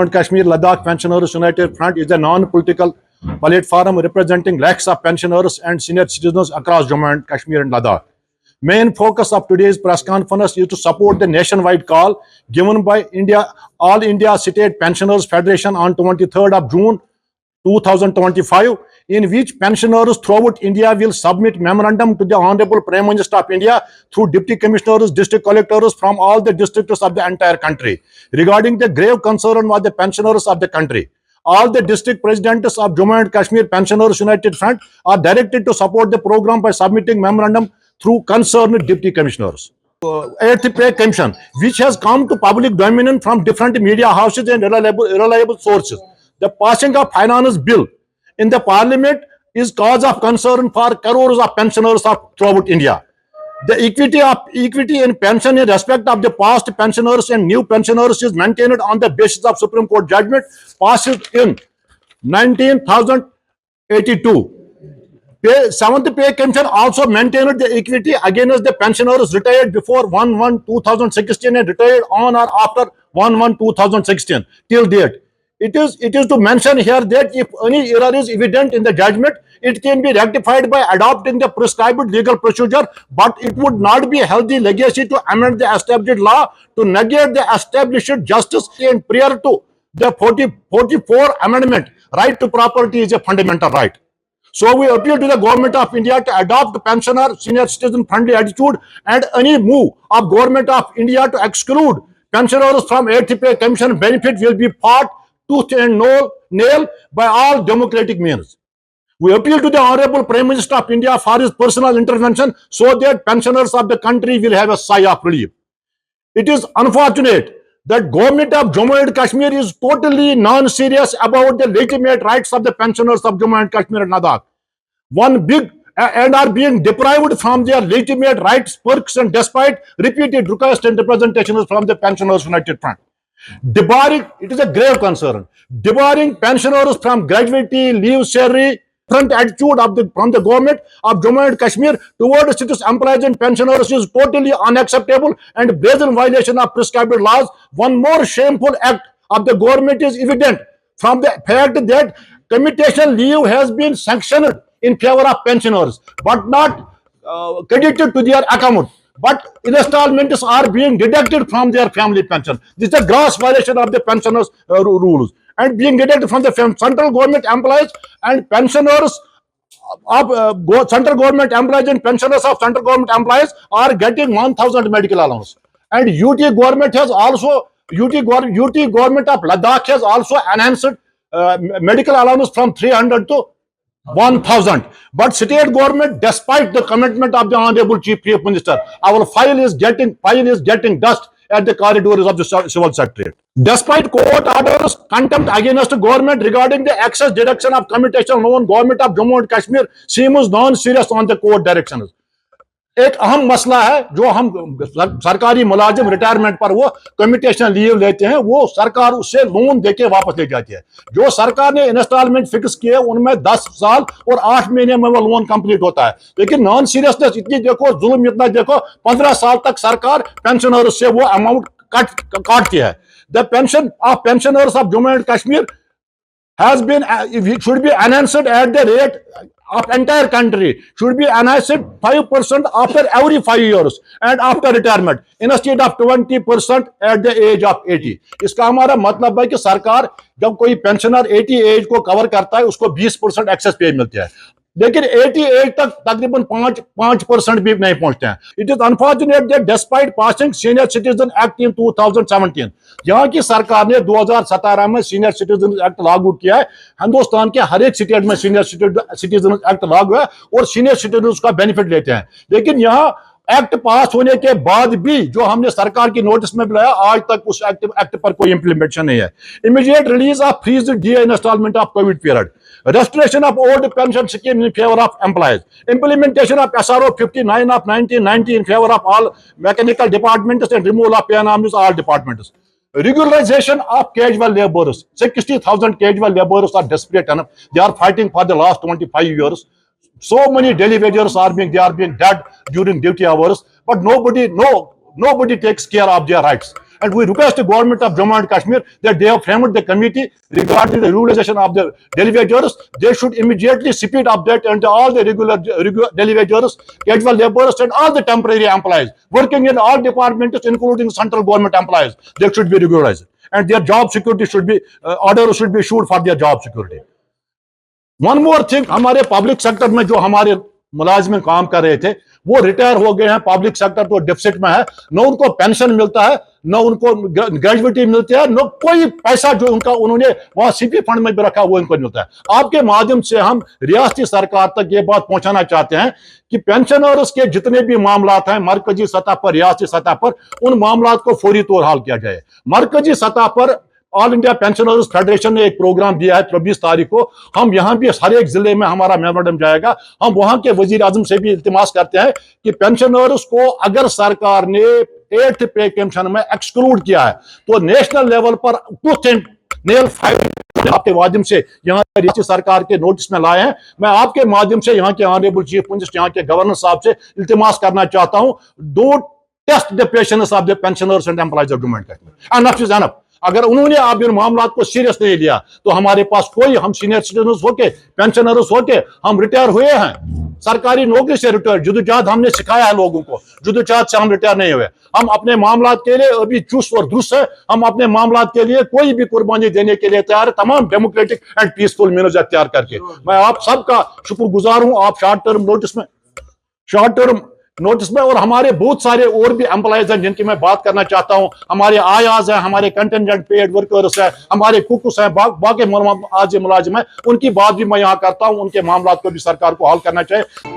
Kashmir Ladakh Pensioners United Front is a non-political platform representing lakhs of pensioners and senior citizens across Jammu and Kashmir and Ladakh. Main focus of today's press conference is to support the nationwide call given by All India State Pensioners Federation on 23rd of June 2025, in which pensioners throughout India will submit memorandum to the Honorable Prime Minister of India through Deputy Commissioners, District Collectors from all the districts of the entire country regarding the grave concern of the pensioners of the country. All the district presidents of Jammu and Kashmir Pensioners United Front are directed to support the program by submitting memorandum through concerned Deputy Commissioners. Eighth Pay Commission, which has come to public domain from different media houses and reliable sources. The passing of finance bill in the parliament is cause of concern for crores of pensioners throughout India. The equity in pension in respect of the past pensioners and new pensioners is maintained on the basis of Supreme Court judgment passed in 1982. Seventh Pay Commission also maintained the equity against the pensioners retired before 1/1/2016 and retired on or after 1/1/2016 till date. It is to mention here that if any error is evident in the judgment, it can be rectified by adopting the prescribed legal procedure, but it would not be a healthy legacy to amend the established law to negate the established justice. And prior to the 44 amendment, right to property is a fundamental right. So we appeal to the Government of India to adopt pensioner senior citizen friendly attitude, and any move of Government of India to exclude pensioners from 8th Pay Commission benefit will be fought tooth and nail by all democratic means. We appeal to the Honorable Prime Minister of India for his personal intervention so that pensioners of the country will have a sigh of relief. It is unfortunate that Government of Jammu and Kashmir is totally non-serious about the legitimate rights of the pensioners of Jammu and Kashmir and Ladakh. And are being deprived from their legitimate rights, perks, and despite repeated requests and representations from the Pensioners United Front. It is a grave concern. Debarring pensioners from gratuity, leave, salary, front attitude from the Government of Jammu and Kashmir towards its employees and pensioners is totally unacceptable and brazen violation of prescribed laws. One more shameful act of the Government is evident from the fact that commutation leave has been sanctioned in favor of pensioners, but not credited to their account. But installments are being deducted from their family pension. This is a gross violation of the pensioners' rules, and being deducted from the central government employees and pensioners of central government employees and pensioners of central government employees are getting 1,000 medical allowance. And UT government of Ladakh has also enhanced medical allowance from 300 to 1,000. But state government, despite the commitment of the Honorable Chief Minister, our file is getting dust at the corridors of the Civil Secretariat. Despite court orders, contempt against the government regarding the excess deduction of commutation loan, Government of Jammu and Kashmir seems non-serious on the court directions. एक अहम मसला है जो हम सरकारी मुलाजिम retirement पर वो कम्यूटेशन लीव लेते हैं, वो सरकार उससे लोन देके वापस ले जाती है. जो सरकार ने इंस्टॉलमेंट फिक्स किए उनमें 10 साल और 8 महीने में वो लोन कंप्लीट होता है. लेकिन नॉन सीरियसनेस इतनी देखो, जुल्म इतना देखो, 15 साल तक सरकार पेंशनर से वो अमाउंट काटती है. The pension of pensioners of Jammu and Kashmir should be enhanced at the rate of entire country, should be enhanced 5% after every 5 years and after retirement instead of 20% at the age of 80. इसका हमारा मतलब है कि सरकार जब कोई पेंशनर 80 एज को cover करता है उसको 20% एक्सेस पे मिलते हैं, लेकिन 80 एज तक तकरीबन 5% भी नहीं पहुंचते हैं. It is unfortunate that despite passing senior citizen act in 2017, यहाँ की सरकार ने 2017 में सीनियर सिटीजन एक्ट लागू किया है. हिंदुस्तान के हर एक स्टेट में सीनियर सिटीजन एक्ट लागू है और सीनियर सिटीजन उसका बेनिफिट लेते हैं. लेकिन यहाँ एक्ट पास होने के बाद भी जो हमने सरकार की नोटिस में बुलाया, आज तक उस एक्ट पर कोई इंप्लीमेंटेशन नहीं है. Immediate release of freeze DA instalment of COVID period, restoration of old pension scheme in favor of employees, implementation of SRO 59 of 1990 in favor of all mechanical departments and removal of PNMs all departments. Regularization of casual laborers, 60,000 casual laborers are desperate enough. They are fighting for the last 25 years. So many daily wagers are being dead during duty hours, but nobody takes care of their rights. And we request the government of Jammu and Kashmir that they have framed the committee regarding the regularization of the delivery. They should immediately speed up that, and all the regular delivery, casual laborers, and all the temporary employees working in all departments, including central government employees, they should be regularized. And their job security should be, order should be issued for their job security. One more thing, हमारे public sector में जो हमारे मुलाजिम काम कर रहे थे वो रिटायर हो गए हैं, पब्लिक सेक्टर तो डिफिसिट में है, न उनको पेंशन मिलता है, न उनको ग्रेजुएटी मिलती है, न कोई पैसा जो उनका उन्होंने वहां सीपी फंड में भी रखा वो इनको मिलता है। आपके माध्यम से हम रियासती सरकार तक ये बात पहुंचाना चाहते हैं कि पेंशनर्स के जितने भी मामला हैं मरकजी सतह पर, रियासती सतह पर, उन मामला को फौरी तौर हाल किया जाए। मरकजी सतह पर ऑल इंडिया पेंशनर्स फेडरेशन ने एक प्रोग्राम दिया है 24 तारीख को। हम यहां भी हर एक जिले में हमारा मेमोरेंडम जाएगा। हम वहां के वजीर आजम से भी इल्तिमास करते हैं कि पेंशनर्स को अगर सरकार ने 8th पे कमीशन में एक्सक्लूड किया है तो नेशनल लेवल पर टूथ एंड नेल फाइट आपके माध्यम से यहाँ रियासती सरकार के नोटिस में लाए हैं। मैं आपके माध्यम से यहाँ के ऑनरेबल चीफ मिनिस्टर, यहाँ के गवर्नर साहब से इल्तिमास करना चाहता हूँ, don't test the patience of the pensioners and employees of Jammu and Kashmir. Enough is enough. अगर उन्होंने आप इन मामला को सीरियस नहीं लिया तो हमारे पास कोई, हम सीनियर सिटीजन होके, पेंशनर्स होके हम रिटायर हुए हैं, सरकारी नौकरी से रिटायर, जुदोजहद हमने सिखाया है लोगों को, जुदोजहद से हम रिटायर नहीं हुए। हम अपने मामला के लिए अभी चुस्त और दुरुस्त है, हम अपने मामला के लिए कोई भी कुर्बानी देने के लिए तैयार है, तमाम डेमोक्रेटिक एंड पीसफुल मीन्स अख्तियार करके। मैं आप सबका शुक्रगुजार हूं। आप शॉर्ट टर्म नोटिस में और हमारे बहुत सारे और भी एम्प्लॉयज हैं जिनकी मैं बात करना चाहता हूं। हमारे आयाज हैं, हमारे कंटेंजेंट पेड वर्कर्स हैं, हमारे कुकुस हैं, बाकी आज मुलाजिम हैं, उनकी बात भी मैं यहाँ करता हूं। उनके मामला को भी सरकार को हल करना चाहिए।